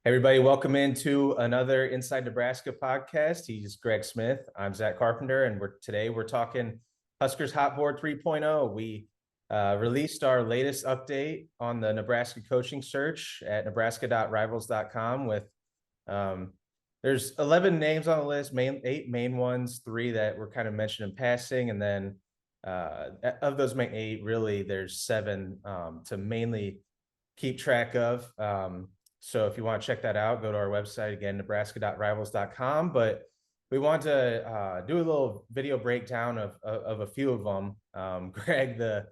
Everybody, welcome into another Inside Nebraska podcast. He's Greg Smith. I'm Zack Carpenter, and today we're talking Huskers Hot Board 3.0. We released our latest update on the Nebraska coaching search at nebraska.rivals.com with there's 11 names on the list, eight main ones, 3 that were kind of mentioned in passing, and then of those main 8, really there's 7 to mainly keep track of. So if you want to check that out, go to our website again, nebraska.rivals.com. But we want to do a little video breakdown of a few of them. Greg, the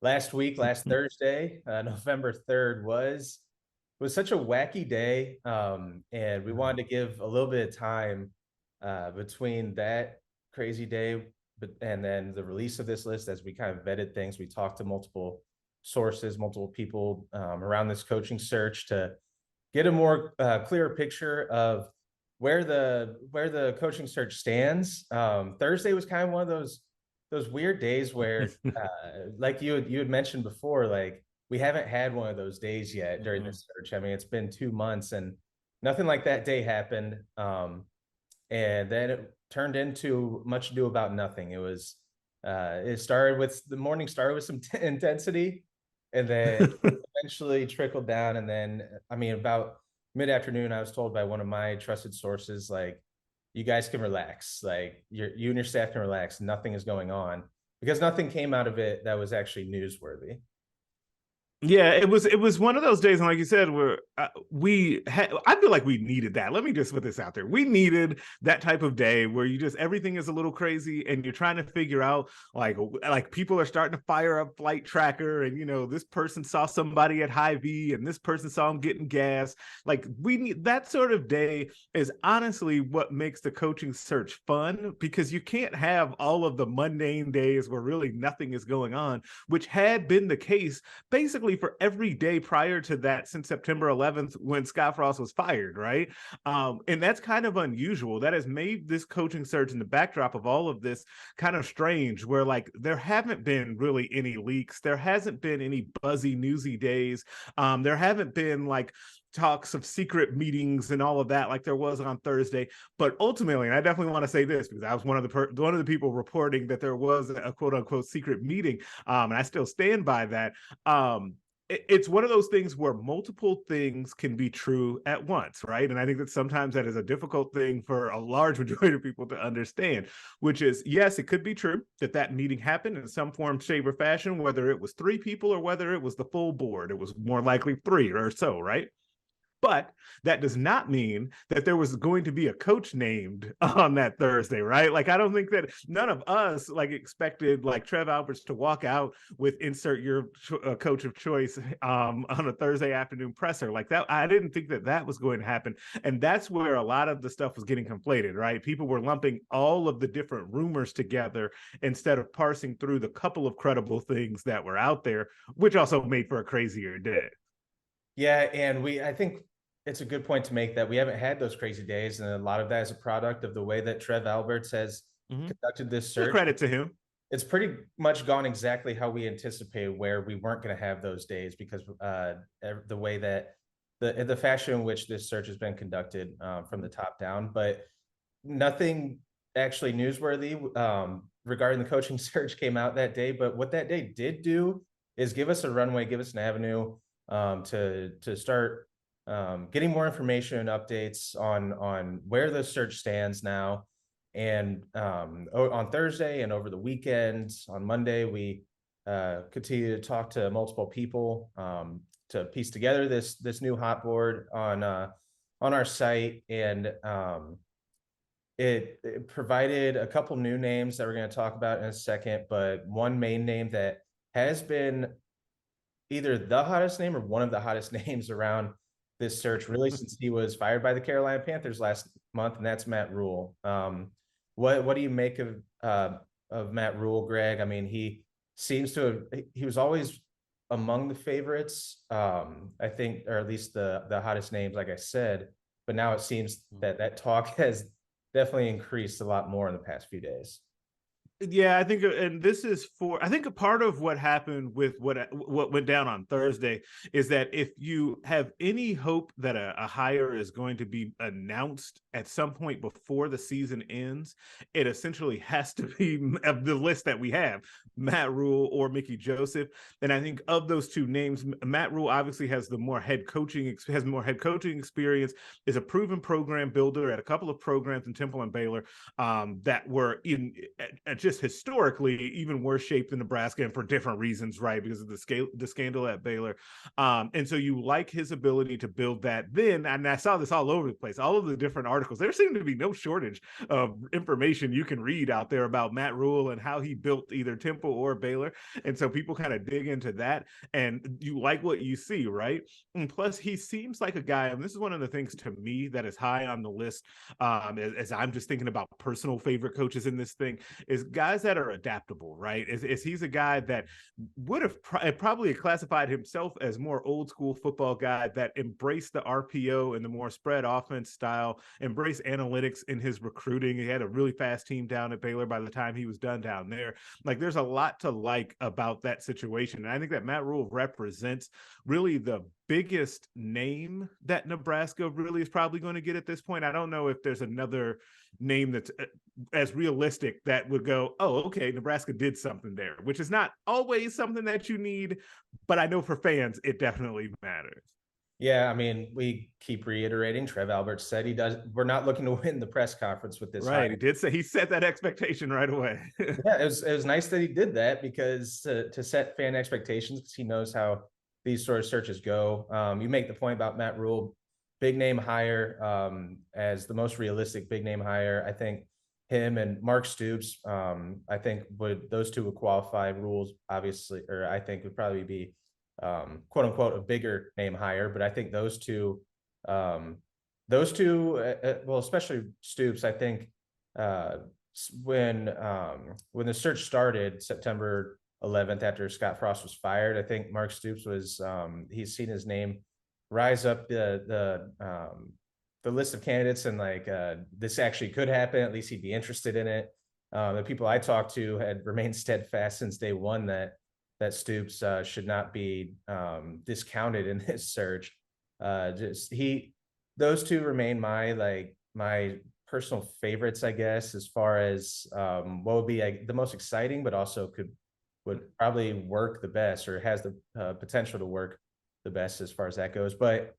last Thursday, November 3rd, was such a wacky day. And we wanted to give a little bit of time between that crazy day and then the release of this list as we kind of vetted things. We talked to multiple sources, multiple people around this coaching search to get a more clear picture of where the coaching search stands. Thursday was kind of one of those weird days where, like you had mentioned before, like we haven't had one of those days yet during this search. I mean, it's been 2 months and nothing like that day happened. And then it turned into much ado about nothing. It was the morning started with some intensity, and then eventually trickled down. And then, I mean, about mid-afternoon, I was told by one of my trusted sources, like, you guys can relax. Like, you and your staff can relax. Nothing is going on, because nothing came out of it that was actually newsworthy. Yeah, it was one of those days, and like you said, where I feel like we needed that. Let me just put this out there: we needed that type of day where everything is a little crazy, and you're trying to figure out like people are starting to fire up Flight Tracker, and this person saw somebody at Hy-Vee, and this person saw him getting gas. Like, we need that sort of day. Is honestly what makes the coaching search fun, because you can't have all of the mundane days where really nothing is going on, which had been the case basically for every day prior to that since September 11th, when Scott Frost was fired, right? And that's kind of unusual. That has made this coaching search in the backdrop of all of this kind of strange, where like there haven't been really any leaks. There hasn't been any buzzy, newsy days. There haven't been like talks of secret meetings and all of that like there was on Thursday. But ultimately, and I definitely want to say this, because I was one of the people reporting that there was a quote unquote secret meeting, and I still stand by that. It's one of those things where multiple things can be true at once, right? And I think that sometimes that is a difficult thing for a large majority of people to understand, which is, yes, it could be true that meeting happened in some form, shape, or fashion, whether it was 3 people or whether it was the full board. It was more likely 3 or so, right? But that does not mean that there was going to be a coach named on that Thursday, right? Like, I don't think that none of us like expected like Trev Alberts to walk out with insert your coach of choice on a Thursday afternoon presser like that. I didn't think that was going to happen. And that's where a lot of the stuff was getting conflated, right? People were lumping all of the different rumors together instead of parsing through the couple of credible things that were out there, which also made for a crazier day. Yeah, and I think it's a good point to make that we haven't had those crazy days, and a lot of that is a product of the way that Trev Alberts has conducted this search. Credit to him. It's pretty much gone exactly how we anticipated, where we weren't going to have those days, because the way that the fashion in which this search has been conducted from the top down. But nothing actually newsworthy regarding the coaching search came out that day. But what that day did do is give us a runway, give us an avenue to start getting more information and updates on where the search stands now. And on Thursday and over the weekend, on Monday, we continue to talk to multiple people to piece together this new hot board on our site. And it provided a couple new names that we're going to talk about in a second, but one main name that has been either the hottest name or one of the hottest names around this search, really, since he was fired by the Carolina Panthers last month, and that's Matt Rhule. What do you make of Matt Rhule, Greg? I mean, he was always among the favorites, I think, or at least the hottest names, like I said. But now it seems that talk has definitely increased a lot more in the past few days. Yeah, I think, and this is I think a part of what happened with what went down on Thursday is that if you have any hope that a hire is going to be announced at some point before the season ends, it essentially has to be of the list that we have, Matt Rhule or Mickey Joseph. And I think of those two names, Matt Rhule obviously has more head coaching experience, is a proven program builder at a couple of programs in Temple and Baylor that were in just historically even worse shape than Nebraska, and for different reasons, right? Because of the scandal at Baylor. And so you like his ability to build that. Then, and I saw this all over the place, all of the different articles, there seemed to be no shortage of information you can read out there about Matt Rhule and how he built either Temple or Baylor. And so people kind of dig into that, and you like what you see, right? And plus, he seems like a guy, and this is one of the things to me that is high on the list as I'm just thinking about personal favorite coaches in this thing, is guys that are adaptable, right? Is he's a guy that would have probably classified himself as more old school football guy that embraced the RPO and the more spread offense style, embraced analytics in his recruiting. He had a really fast team down at Baylor by the time he was done down there. Like, there's a lot to like about that situation. And I think that Matt Rhule represents really the biggest name that Nebraska really is probably going to get at this point. I don't know if there's another name that's as realistic that would go, oh, okay, Nebraska did something there, which is not always something that you need, but I know for fans, it definitely matters. Yeah, I mean, we keep reiterating. Trev Alberts said we're not looking to win the press conference with this. Right. He did say, he set that expectation right away. Yeah, it was nice that he did that, because to set fan expectations, because he knows how these sort of searches go. You make the point about Matt Rhule, big name hire, as the most realistic big name hire. I think him and Mark Stoops, I think those two would qualify. Rhule's obviously, or I think would probably be quote unquote a bigger name hire, but I think those two, well, especially Stoops, I think when the search started September 11th after Scott Frost was fired, I think Mark Stoops was he's seen his name rise up the list of candidates, and like this actually could happen. At least he'd be interested in it. The people I talked to had remained steadfast since day one that Stoops should not be discounted in this search. Those two remain my personal favorites, I guess, as far as what would be the most exciting, but also would probably work the best, or has the potential to work the best as far as that goes. But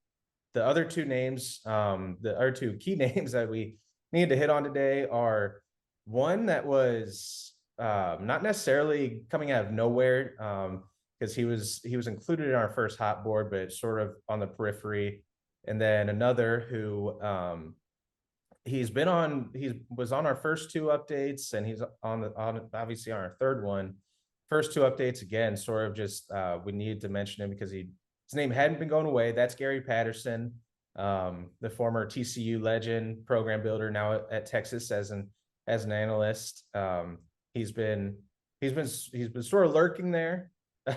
the other two names, the other two key names that we need to hit on today are one that was not necessarily coming out of nowhere, because he was included in our first hot board, but sort of on the periphery. And then another who he was on our first two updates, and he's on obviously on our third one. First two updates, again, sort of just we needed to mention him because his name hadn't been going away. That's Gary Patterson, the former TCU legend, program builder, now at Texas as an analyst. He's been sort of lurking there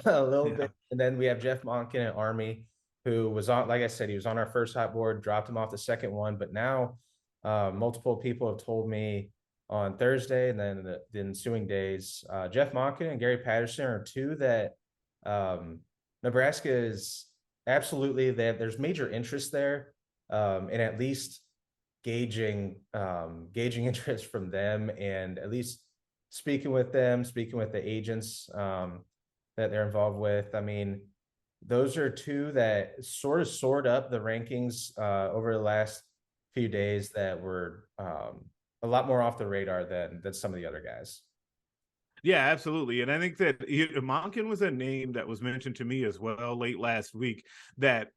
a little bit. And then we have Jeff Monkin at Army, who was on, like I said, he was on our first hot board, dropped him off the second one, but now multiple people have told me on Thursday and then the ensuing days, Jeff Monkin and Gary Patterson are two that Nebraska is absolutely, there's major interest there, and at least gauging interest from them, and at least speaking with the agents that they're involved with. I mean, those are two that sort of soared up the rankings over the last few days that were a lot more off the radar than some of the other guys. Yeah, absolutely. And I think that Monkin was a name that was mentioned to me as well late last week that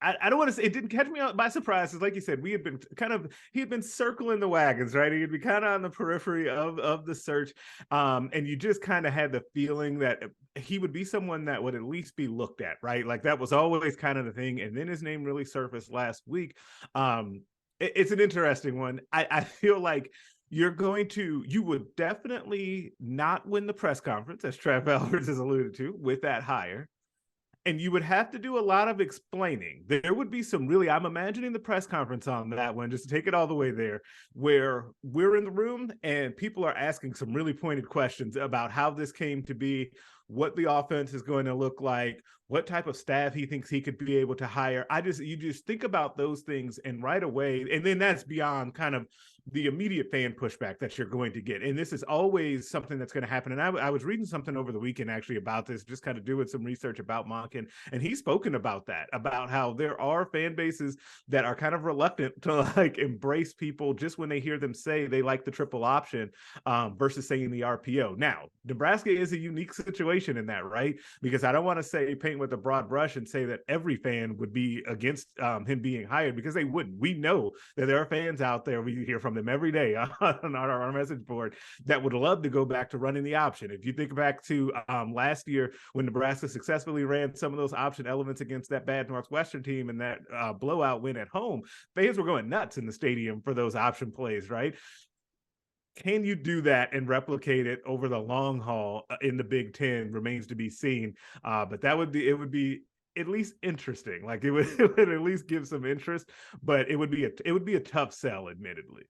I don't want to say it didn't catch me by surprise. Like you said, he had been circling the wagons, right? He'd be kind of on the periphery of the search. And you just kind of had the feeling that he would be someone that would at least be looked at, right? Like that was always kind of the thing. And then his name really surfaced last week. It's an interesting one. I feel like you would definitely not win the press conference, as Trev Alberts has alluded to, with that hire. And you would have to do a lot of explaining. There would be some really, I'm imagining the press conference on that one, just to take it all the way there, where we're in the room and people are asking some really pointed questions about how this came to be, what the offense is going to look like, what type of staff he thinks he could be able to hire. You just think about those things, and right away, and then that's beyond kind of the immediate fan pushback that you're going to get. And this is always something that's going to happen. And I was reading something over the weekend actually about this, just kind of doing some research about Monkin, and he's spoken about that, about how there are fan bases that are kind of reluctant to like embrace people just when they hear them say they like the triple option versus saying the RPO. Now, Nebraska is a unique situation in that, right? Because I don't want to say paint with a broad brush and say that every fan would be against him being hired, because they wouldn't. We know that there are fans out there, we hear from them every day on our message board, that would love to go back to running the option. If you think back to last year when Nebraska successfully ran some of those option elements against that bad Northwestern team and that blowout win at home, fans were going nuts in the stadium for those option plays, right? Can you do that and replicate it over the long haul in the Big Ten remains to be seen. But it would be at least interesting. Like it would at least give some interest, but it would be a tough sell, admittedly.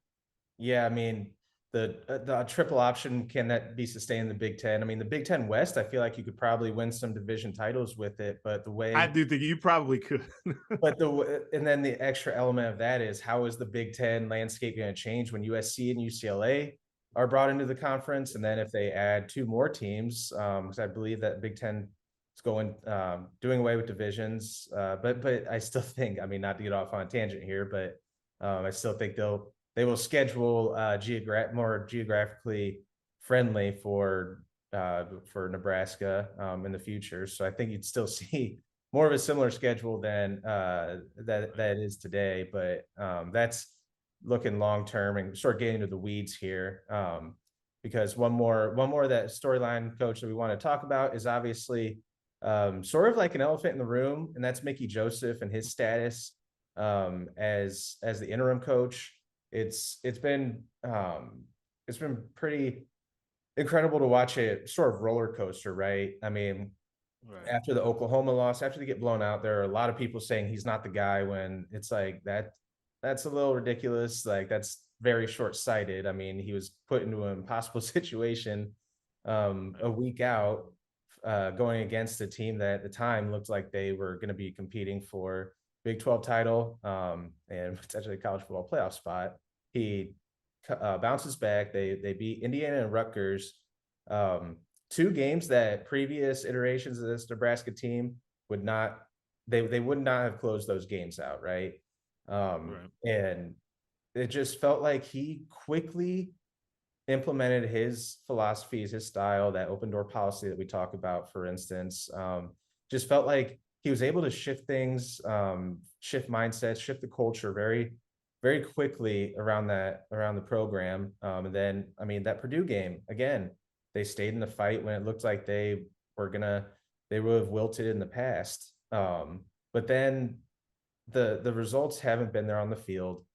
Yeah, I mean, the triple option, can that be sustained in the Big Ten? I mean, the Big Ten West, I feel like you could probably win some division titles with it, but the way I do think you probably could. but and then the extra element of that is, how is the Big Ten landscape going to change when USC and UCLA are brought into the conference? And then if they add two more teams, because I believe that Big Ten is going doing away with divisions, but I still think, I mean, not to get off on a tangent here, but I still think they will schedule more geographically friendly for Nebraska in the future. So I think you'd still see more of a similar schedule than that is today. But that's looking long term, and start getting into the weeds here. Because one more that storyline, coach, that we want to talk about is obviously sort of like an elephant in the room, and that's Mickey Joseph and his status as the interim coach. It's been pretty incredible to watch a sort of roller coaster, right? I mean, right. After the Oklahoma loss, after they get blown out, there are a lot of people saying he's not the guy, when it's like that's a little ridiculous. Like, that's very short-sighted. I mean, he was put into an impossible situation a week out, going against a team that at the time looked like they were going to be competing for Big 12 title and potentially a college football playoff spot. He bounces back. They beat Indiana and Rutgers, two games that previous iterations of this Nebraska team would not have closed those games out, right? Right. And it just felt like he quickly implemented his philosophies, his style, that open door policy that we talk about, for instance. Just felt like he was able to shift things, shift mindsets, shift the culture very, very quickly around the program. And then, I mean, that Purdue game, again, they stayed in the fight when it looked like they would have wilted in the past. But then the results haven't been there on the field,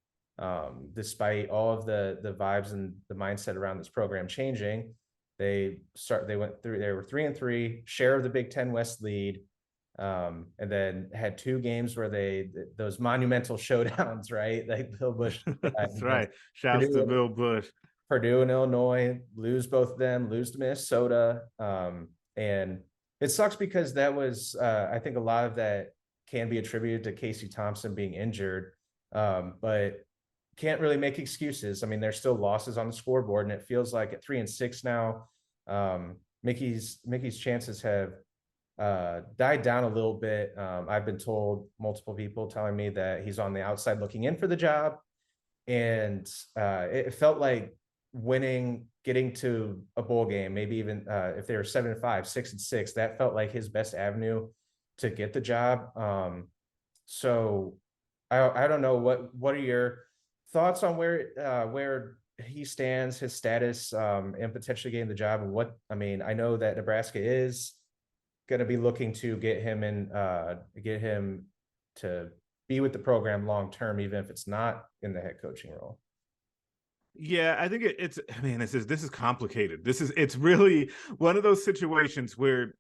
despite all of the vibes and the mindset around this program changing. They were 3-3, share of the Big Ten West lead. And then had two games where those monumental showdowns, right? Like Bill Bush. That's right. Shouts to Bill Bush. Purdue and Illinois, lose both of them, lose to Minnesota. And it sucks because that was, I think a lot of that can be attributed to Casey Thompson being injured, but can't really make excuses. I mean, there's still losses on the scoreboard, and it feels like at 3-6 now, Mickey's chances have died down a little bit. I've been told, multiple people telling me that he's on the outside looking in for the job. And it felt like winning, getting to a bowl game, maybe even if they were 7-5, 6-6, that felt like his best avenue to get the job. So I don't know, what are your thoughts on where he stands, his status, and potentially getting the job? And I know that Nebraska is going to be looking to get him to be with the program long term, even if it's not in the head coaching role. Yeah, I think this is complicated. It's really one of those situations where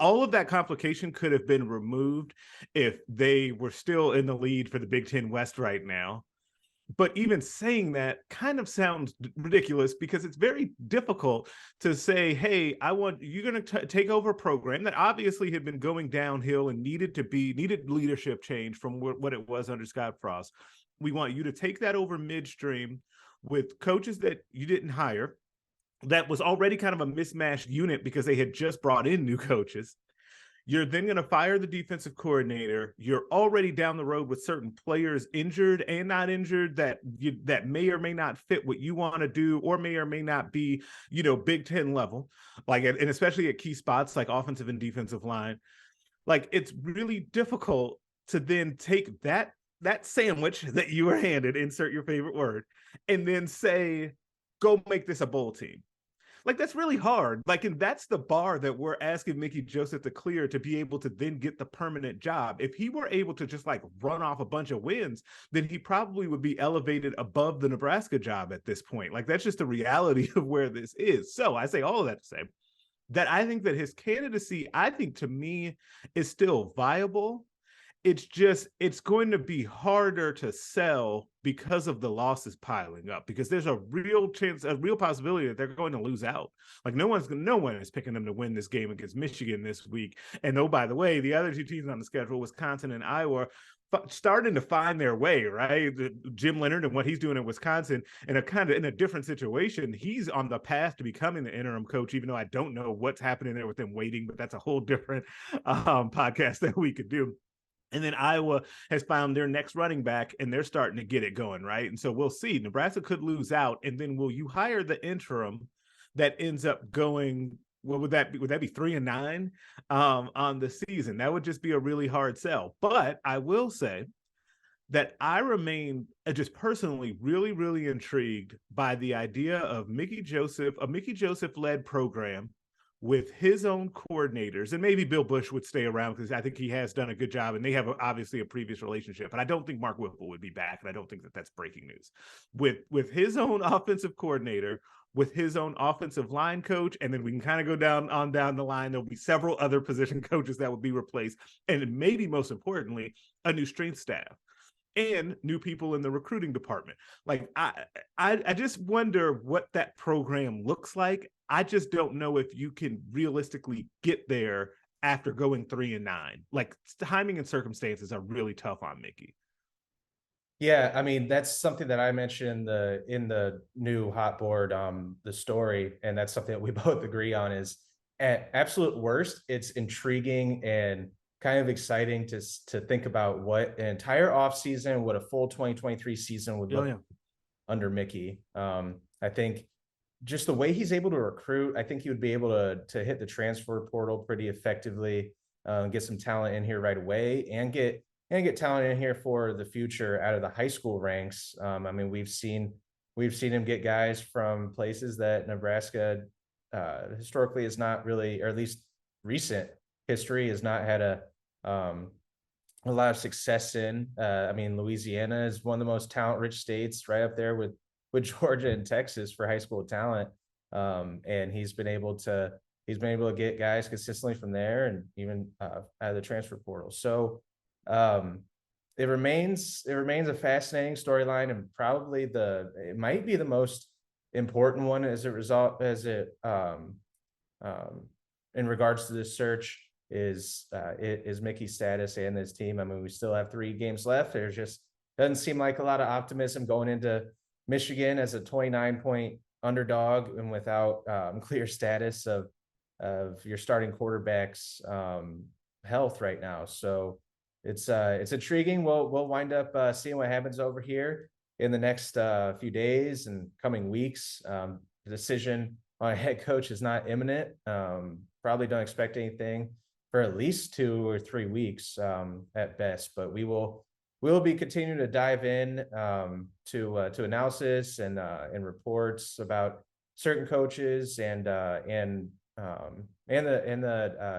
all of that complication could have been removed if they were still in the lead for the Big Ten West right now. But even saying that kind of sounds ridiculous, because it's very difficult to say, hey, you're going to take over a program that obviously had been going downhill and needed leadership change from what it was under Scott Frost. We want you to take that over midstream with coaches that you didn't hire. That was already kind of a mismatched unit because they had just brought in new coaches. You're then going to fire the defensive coordinator. You're already down the road with certain players injured and not injured that may or may not fit what you want to do, or may not be, Big Ten level, and especially at key spots like offensive and defensive line. Like, it's really difficult to then take that sandwich that you were handed, insert your favorite word, and then say, go make this a bowl team. Like, that's really hard. Like, and that's the bar that we're asking Mickey Joseph to clear to be able to then get the permanent job. If he were able to just run off a bunch of wins, then he probably would be elevated above the Nebraska job at this point. Like, that's just the reality of where this is. So I say all of that to say that I think that his candidacy, to me, is still viable. It's going to be harder to sell because of the losses piling up, because there's a real possibility that they're going to lose out. Like, no one is picking them to win this game against Michigan this week. And oh, by the way, the other two teams on the schedule, Wisconsin and Iowa, starting to find their way, right? Jim Leonard and what he's doing in Wisconsin, in a different situation. He's on the path to becoming the interim coach, even though I don't know what's happening there with them waiting, but that's a whole different podcast that we could do. And then Iowa has found their next running back, and they're starting to get it going, right? And so we'll see. Nebraska could lose out, and then will you hire the interim that ends up going? What would that be? Would that be 3-9 on the season? That would just be a really hard sell. But I will say that I remain just personally really, really intrigued by the idea of a Mickey Joseph-led program with his own coordinators, and maybe Bill Bush would stay around because I think he has done a good job, and they have obviously a previous relationship. But I don't think Mark Whipple would be back, and I don't think that that's breaking news. With his own offensive coordinator, with his own offensive line coach, and then we can kind of go down the line. There'll be several other position coaches that would be replaced, and maybe most importantly, a new strength staff and new people in the recruiting department. Like, I just wonder what that program looks like. I just don't know if you can realistically get there after going 3-9. Like, timing and circumstances are really tough on Mickey. Yeah, I mean, that's something that I mentioned in the new hot board, the story, and that's something that we both agree on is, at absolute worst, it's intriguing and kind of exciting to think about what an entire offseason, what a full 2023 season would look under Mickey. I think just the way he's able to recruit, I think he would be able to hit the transfer portal pretty effectively, get some talent in here right away, and get talent in here for the future out of the high school ranks. I mean, we've seen him get guys from places that Nebraska historically is not really, or at least recent history has not had a lot of success in. I mean, Louisiana is one of the most talent-rich states, right up there with Georgia and Texas for high school talent. And he's been able to get guys consistently from there, and even out of the transfer portal. So it remains a fascinating storyline, and probably it might be the most important one in regards to this search is Mickey's status and his team. I mean, we still have 3 games left. There's just doesn't seem like a lot of optimism going into Michigan as a 29-point underdog and without clear status of your starting quarterback's health right now. So it's intriguing. We'll wind up seeing what happens over here in the next few days and coming weeks. The decision on a head coach is not imminent. Probably don't expect anything for at least 2 or 3 weeks at best, but we'll be continuing to dive in to analysis and reports about certain coaches and the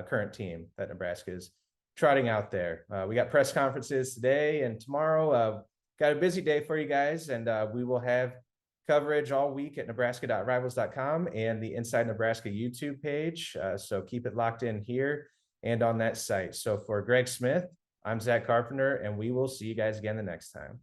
current team that Nebraska is trotting out there. We got press conferences today and tomorrow. Got a busy day for you guys, and we will have coverage all week at nebraska.rivals.com and the Inside Nebraska YouTube page. So keep it locked in here and on that site. So for Greg Smith, I'm Zack Carpenter, and we will see you guys again the next time.